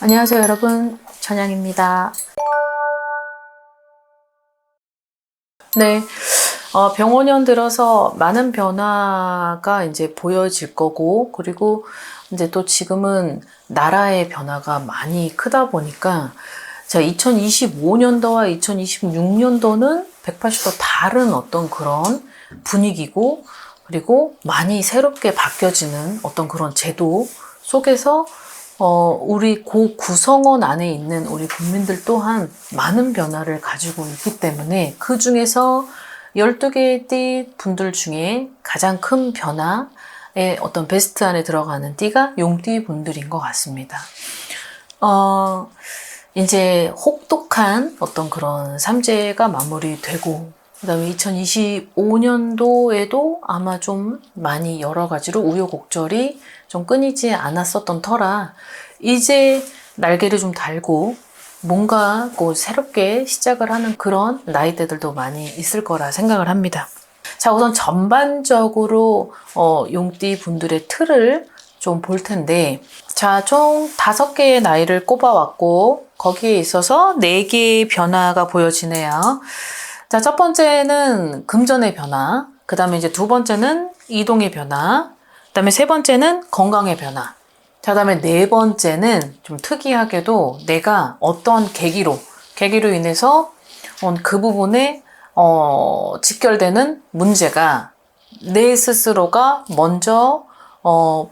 안녕하세요 여러분, 전영입니다. 네, 병원년 들어서 많은 변화가 이제 보여질 거고, 그리고 이제 또 지금은 나라의 변화가 많이 크다 보니까, 자, 2025년도와 2026년도는 180도 다른 어떤 그런 분위기고, 그리고 많이 새롭게 바뀌어지는 어떤 그런 제도 속에서 우리 구성원 안에 있는 우리 국민들 또한 많은 변화를 가지고 있기 때문에 그 중에서 12개의 띠 분들 중에 가장 큰 변화의 어떤 베스트 안에 들어가는 띠가 용띠 분들인 것 같습니다. 이제 혹독한 어떤 그런 삼재가 마무리되고, 그 다음에 2025년도에도 아마 좀 많이 여러 가지로 우여곡절이 좀 끊이지 않았었던 터라, 이제 날개를 좀 달고 뭔가 곧 새롭게 시작을 하는 그런 나이대들도 많이 있을 거라 생각을 합니다. 자, 우선 전반적으로 용띠 분들의 틀을 좀 볼 텐데, 자, 총 5개의 나이를 꼽아왔고 거기에 있어서 4개의 변화가 보여지네요. 자, 첫 번째는 금전의 변화, 그 다음에 이제 두 번째는 이동의 변화, 그 다음에 세 번째는 건강의 변화, 자, 그 다음에 네 번째는 좀 특이하게도 내가 어떤 계기로 인해서 그 부분에 직결되는 문제가 내 스스로가 먼저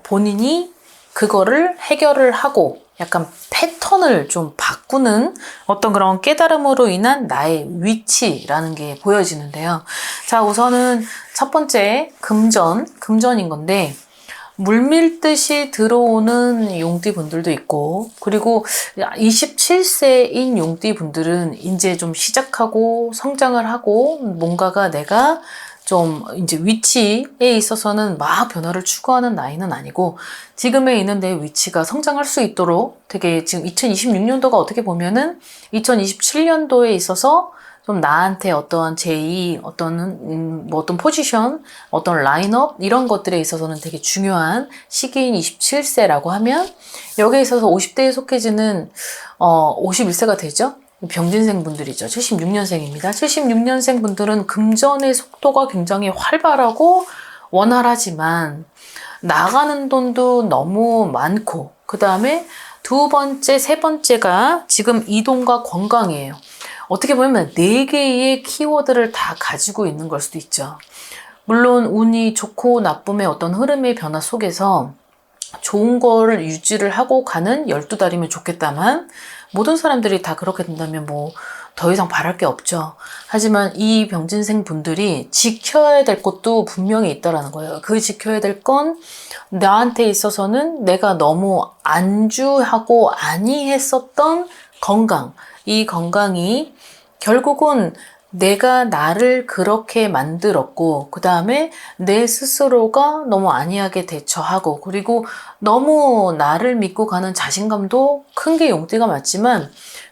본인이 그거를 해결을 하고 약간 패턴을 좀 바꾸는 어떤 그런 깨달음으로 인한 나의 위치라는 게 보여지는데요. 자, 우선은 첫 번째 금전인 건데, 물밀듯이 들어오는 용띠 분들도 있고, 그리고 27세인 용띠 분들은 이제 좀 시작하고 성장을 하고 뭔가가 내가 좀 이제 위치에 있어서는 막 변화를 추구하는 나이는 아니고, 지금에 있는 내 위치가 성장할 수 있도록 되게 지금 2026년도가 어떻게 보면은 2027년도에 있어서 좀 나한테 어떤 제의, 어떤 포지션, 어떤 라인업, 이런 것들에 있어서는 되게 중요한 시기인 27세라고 하면, 여기에 있어서 50대에 속해지는, 51세가 되죠? 병진생 분들이죠. 76년생입니다. 76년생 분들은 금전의 속도가 굉장히 활발하고 원활하지만, 나가는 돈도 너무 많고, 그 다음에 두 번째, 세 번째가 지금 이동과 건강이에요. 어떻게 보면 4개의 키워드를 다 가지고 있는 걸 수도 있죠. 물론 운이 좋고 나쁨의 어떤 흐름의 변화 속에서 좋은 거를 유지를 하고 가는 12달이면 좋겠다만, 모든 사람들이 다 그렇게 된다면 뭐 더 이상 바랄 게 없죠. 하지만 이 병진생 분들이 지켜야 될 것도 분명히 있다라는 거예요. 그 지켜야 될 건, 나한테 있어서는 내가 너무 안주하고 안이했었던 건강, 이 건강이 결국은 내가 나를 그렇게 만들었고, 그 다음에 내 스스로가 너무 안이하게 대처하고, 그리고 너무 나를 믿고 가는 자신감도 큰 게 용띠가 맞지만,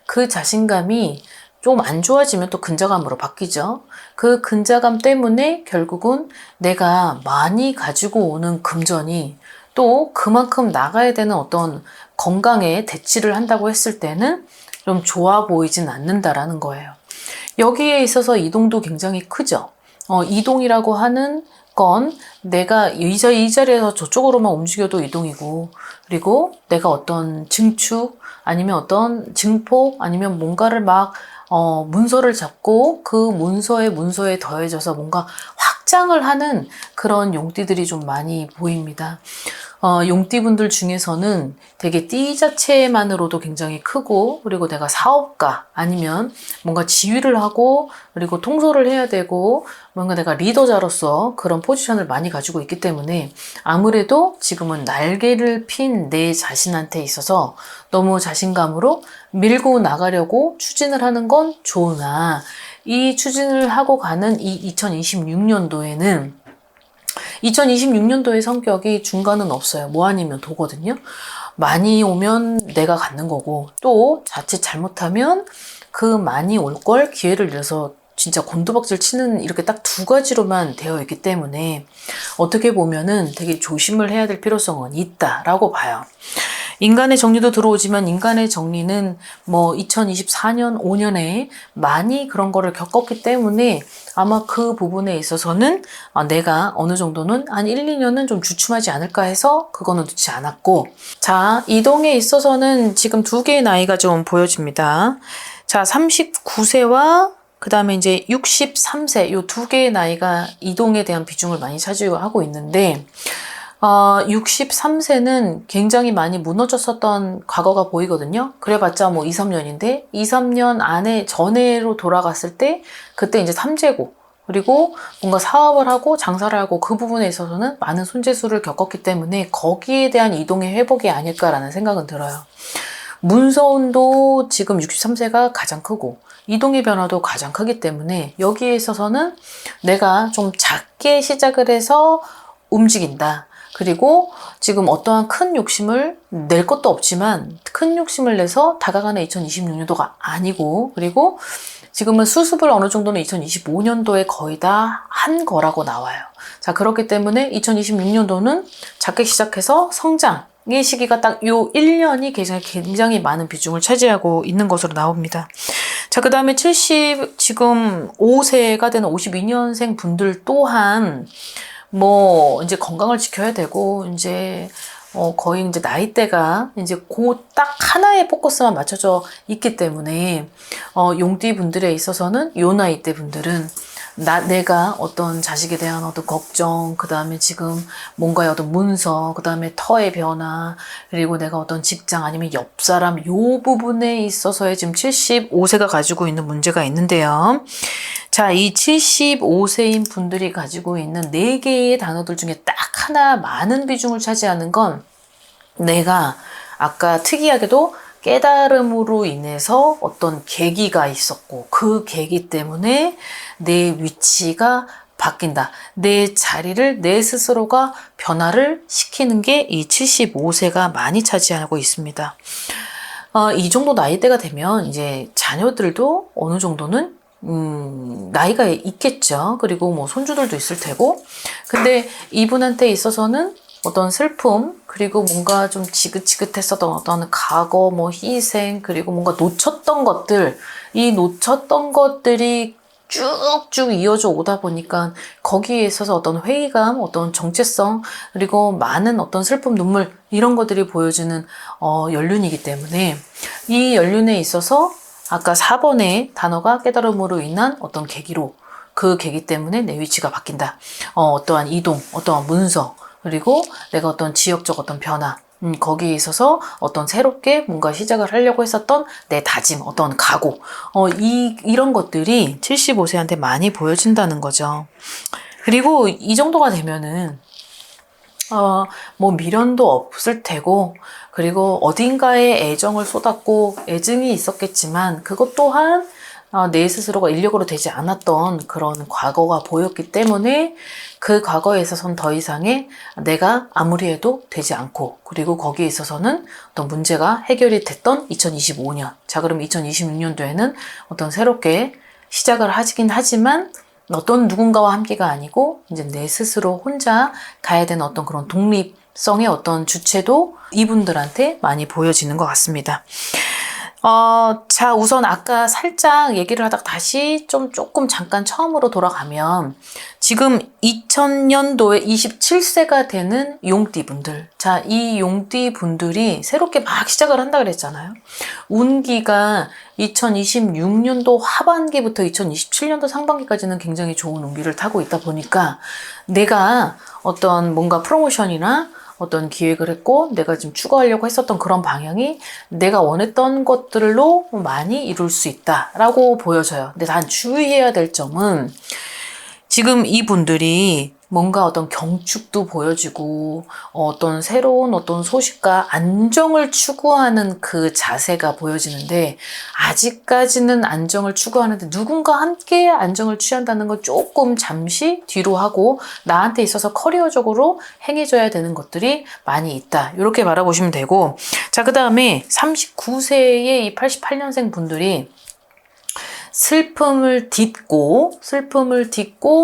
그 자신감이 좀 안 좋아지면 또 근자감으로 바뀌죠. 그 근자감 때문에 결국은 내가 많이 가지고 오는 금전이 또 그만큼 나가야 되는 어떤 건강에 대치를 한다고 했을 때는 좀 좋아 보이진 않는다라는 거예요. 여기에 있어서 이동도 굉장히 크죠. 이동이라고 하는 건 내가 이 자리에서 저쪽으로만 움직여도 이동이고, 그리고 내가 어떤 증축, 아니면 어떤 증폭, 아니면 뭔가를 막 문서를 잡고 그 문서에 더해져서 뭔가 확장을 하는 그런 용띠들이 좀 많이 보입니다. 용띠분들 중에서는 되게 띠 자체만으로도 굉장히 크고, 그리고 내가 사업가 아니면 뭔가 지휘를 하고 그리고 통솔을 해야 되고 뭔가 내가 리더자로서 그런 포지션을 많이 가지고 있기 때문에, 아무래도 지금은 날개를 핀 내 자신한테 있어서 너무 자신감으로 밀고 나가려고 추진을 하는 건 좋으나, 이 추진을 하고 가는 이 2026년도에는 2026년도의 성격이 중간은 없어요. 뭐 아니면 도거든요. 많이 오면 내가 갖는 거고, 또 자칫 잘못하면 그 많이 올 걸 기회를 잃어서 진짜 곤두박질 치는, 이렇게 딱 2가지로만 되어 있기 때문에 어떻게 보면은 되게 조심을 해야 될 필요성은 있다라고 봐요. 인간의 정리도 들어오지만 인간의 정리는 뭐 2024년, 5년에 많이 그런 거를 겪었기 때문에 아마 그 부분에 있어서는 내가 어느 정도는 한 1, 2년은 좀 주춤하지 않을까 해서 그거는 넣지 않았고, 자, 이동에 있어서는 지금 두 개의 나이가 좀 보여집니다. 자, 39세와 그 다음에 이제 63세 요 두 개의 나이가 이동에 대한 비중을 많이 차지하고 있는데 63세는 굉장히 많이 무너졌었던 과거가 보이거든요. 그래봤자 뭐 2, 3년인데 2, 3년 안에 전해로 돌아갔을 때 그때 이제 삼재고 그리고 뭔가 사업을 하고 장사를 하고 그 부분에 있어서는 많은 손재수를 겪었기 때문에 거기에 대한 이동의 회복이 아닐까라는 생각은 들어요. 문서운도 지금 63세가 가장 크고 이동의 변화도 가장 크기 때문에 여기에 있어서는 내가 좀 작게 시작을 해서 움직인다. 그리고 지금 어떠한 큰 욕심을 낼 것도 없지만 큰 욕심을 내서 다가가는 2026년도가 아니고, 그리고 지금은 수습을 어느 정도는 2025년도에 거의 다 한 거라고 나와요. 자, 그렇기 때문에 2026년도는 작게 시작해서 성장의 시기가 딱 요 1년이 굉장히 많은 비중을 차지하고 있는 것으로 나옵니다. 자, 그 다음에 지금 5세가 되는 52년생 분들 또한 뭐 이제 건강을 지켜야 되고 이제 거의 이제 나이대가 이제 그 딱 하나의 포커스만 맞춰져 있기 때문에 용띠 분들에 있어서는 요 나이대 분들은 내가 어떤 자식에 대한 어떤 걱정, 그 다음에 지금 뭔가의 어떤 문서, 그 다음에 터의 변화, 그리고 내가 어떤 직장 아니면 옆 사람 요 부분에 있어서의 지금 75세가 가지고 있는 문제가 있는데요. 자, 이 75세인 분들이 가지고 있는 4개의 단어들 중에 딱 하나 많은 비중을 차지하는 건 내가 아까 특이하게도 깨달음으로 인해서 어떤 계기가 있었고 그 계기 때문에 내 위치가 바뀐다. 내 자리를 내 스스로가 변화를 시키는 게 이 75세가 많이 차지하고 있습니다. 이 정도 나이대가 되면 이제 자녀들도 어느 정도는 나이가 있겠죠. 그리고 뭐 손주들도 있을 테고. 근데 이분한테 있어서는 어떤 슬픔, 그리고 뭔가 좀 지긋지긋했었던 어떤 과거, 뭐 희생, 그리고 뭔가 놓쳤던 것들, 이 놓쳤던 것들이 쭉쭉 이어져 오다 보니까 거기에 있어서 어떤 회의감, 어떤 정체성, 그리고 많은 어떤 슬픔, 눈물, 이런 것들이 보여주는 연륜이기 때문에 이 연륜에 있어서 아까 4번의 단어가 깨달음으로 인한 어떤 계기로, 그 계기 때문에 내 위치가 바뀐다. 어떠한 이동, 어떠한 문서, 그리고 내가 어떤 지역적 어떤 변화, 거기에 있어서 어떤 새롭게 뭔가 시작을 하려고 했었던 내 다짐, 어떤 각오, 이런 것들이 75세한테 많이 보여진다는 거죠. 그리고 이 정도가 되면은 뭐 미련도 없을 테고, 그리고 어딘가에 애정을 쏟았고 애증이 있었겠지만 그것 또한 내 스스로가 인력으로 되지 않았던 그런 과거가 보였기 때문에 그 과거에 있어서는 더 이상의 내가 아무리 해도 되지 않고, 그리고 거기에 있어서는 어떤 문제가 해결이 됐던 2025년. 자, 그럼 2026년도에는 어떤 새롭게 시작을 하긴 하지만 어떤 누군가와 함께가 아니고 이제 내 스스로 혼자 가야 되는 어떤 그런 독립성의 어떤 주체도 이분들한테 많이 보여지는 것 같습니다. 자, 우선 아까 살짝 얘기를 하다가 다시 조금 잠깐 처음으로 돌아가면 지금 2000년도에 27세가 되는 용띠분들. 자, 이 용띠분들이 새롭게 막 시작을 한다 그랬잖아요. 운기가 2026년도 하반기부터 2027년도 상반기까지는 굉장히 좋은 운기를 타고 있다 보니까 내가 어떤 뭔가 프로모션이나 어떤 기획을 했고 내가 지금 추구하려고 했었던 그런 방향이 내가 원했던 것들로 많이 이룰 수 있다라고 보여져요. 근데 단 주의해야 될 점은 지금 이분들이 뭔가 어떤 경축도 보여지고 어떤 새로운 어떤 소식과 안정을 추구하는 그 자세가 보여지는데, 아직까지는 안정을 추구하는데 누군가 함께 안정을 취한다는 건 조금 잠시 뒤로 하고 나한테 있어서 커리어적으로 행해져야 되는 것들이 많이 있다. 이렇게 바라보시면 되고, 자, 그 다음에 39세의 이 88년생 분들이 슬픔을 딛고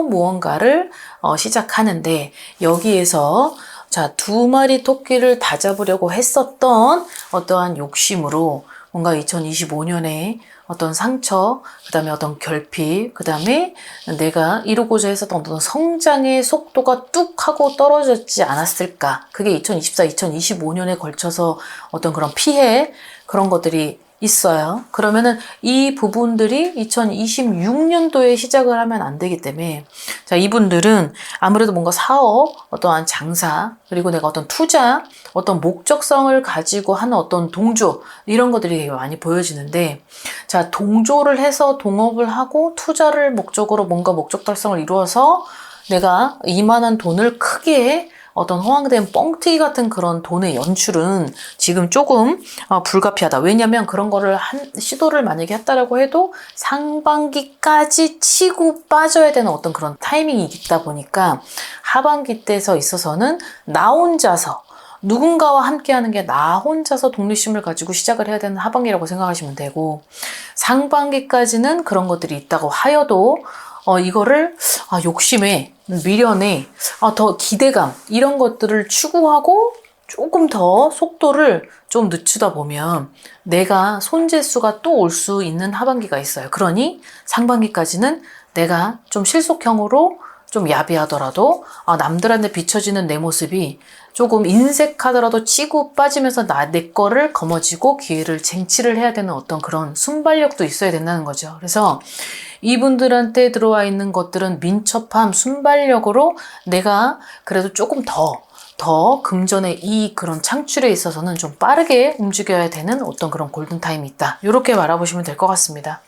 무언가를 시작하는데, 여기에서 자, 2마리 토끼를 다 잡으려고 했었던 어떠한 욕심으로 뭔가 2025년에 어떤 상처, 그 다음에 어떤 결핍, 그 다음에 내가 이루고자 했었던 어떤 성장의 속도가 뚝 하고 떨어졌지 않았을까. 그게 2024, 2025년에 걸쳐서 어떤 그런 피해, 그런 것들이 있어요. 그러면은 이 부분들이 2026년도에 시작을 하면 안 되기 때문에, 자, 이분들은 아무래도 뭔가 사업, 어떠한 장사, 그리고 내가 어떤 투자, 어떤 목적성을 가지고 하는 어떤 동조, 이런 것들이 되게 많이 보여지는데, 자, 동조를 해서 동업을 하고 투자를 목적으로 뭔가 목적 달성을 이루어서 내가 이만한 돈을 크게 어떤 허황된 뻥튀기 같은 그런 돈의 연출은 지금 조금 불가피하다. 왜냐면 그런 거를 시도를 만약에 했다라고 해도 상반기까지 치고 빠져야 되는 어떤 그런 타이밍이 있다 보니까 하반기 때에서 있어서는 나 혼자서 누군가와 함께 하는 게 나 혼자서 독립심을 가지고 시작을 해야 되는 하반기라고 생각하시면 되고, 상반기까지는 그런 것들이 있다고 하여도 이거를 욕심에, 미련에, 더 기대감, 이런 것들을 추구하고 조금 더 속도를 좀 늦추다 보면 내가 손재수가 또 올 수 있는 하반기가 있어요. 그러니 상반기까지는 내가 좀 실속형으로 좀 야비하더라도 남들한테 비춰지는 내 모습이 조금 인색하더라도 치고 빠지면서 내 거를 거머쥐고 기회를 쟁취를 해야 되는 어떤 그런 순발력도 있어야 된다는 거죠. 그래서 이분들한테 들어와 있는 것들은 민첩함, 순발력으로 내가 그래도 조금 더 금전의 이 그런 창출에 있어서는 좀 빠르게 움직여야 되는 어떤 그런 골든타임이 있다. 이렇게 바라보시면 될 것 같습니다.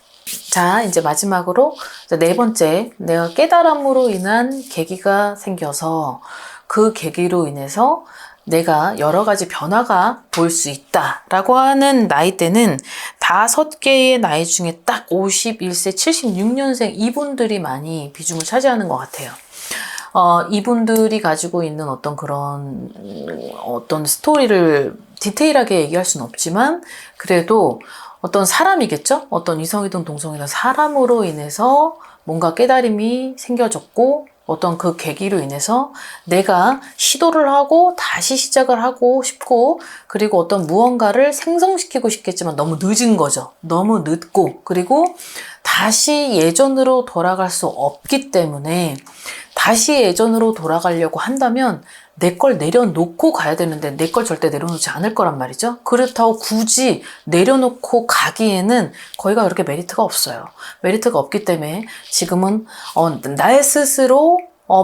자, 이제 마지막으로 4번째, 내가 깨달음으로 인한 계기가 생겨서 그 계기로 인해서 내가 여러 가지 변화가 보일 수 있다라고 하는 나이대는 5개의 나이 중에 딱 51세, 76년생 이분들이 많이 비중을 차지하는 것 같아요. 이분들이 가지고 있는 어떤 그런 어떤 스토리를 디테일하게 얘기할 수는 없지만 그래도 어떤 사람이겠죠? 어떤 이성이든 동성이든 사람으로 인해서 뭔가 깨달음이 생겨졌고 어떤 그 계기로 인해서 내가 시도를 하고 다시 시작을 하고 싶고 그리고 어떤 무언가를 생성시키고 싶겠지만 너무 늦은 거죠. 너무 늦고 그리고 다시 예전으로 돌아갈 수 없기 때문에 다시 예전으로 돌아가려고 한다면 내 걸 내려놓고 가야 되는데 내 걸 절대 내려놓지 않을 거란 말이죠. 그렇다고 굳이 내려놓고 가기에는 거기가 그렇게 메리트가 없어요. 메리트가 없기 때문에 지금은 날 스스로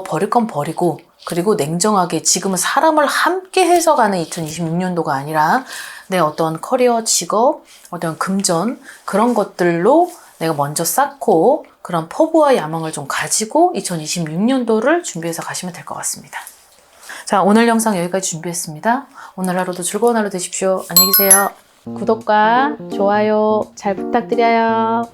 버릴 건 버리고 그리고 냉정하게 지금은 사람을 함께 해서 가는 2026년도가 아니라 내 어떤 커리어, 직업, 어떤 금전 그런 것들로 내가 먼저 쌓고 그런 포부와 야망을 좀 가지고 2026년도를 준비해서 가시면 될 것 같습니다. 자, 오늘 영상 여기까지 준비했습니다. 오늘 하루도 즐거운 하루 되십시오. 안녕히 계세요. 구독과 좋아요 잘 부탁드려요.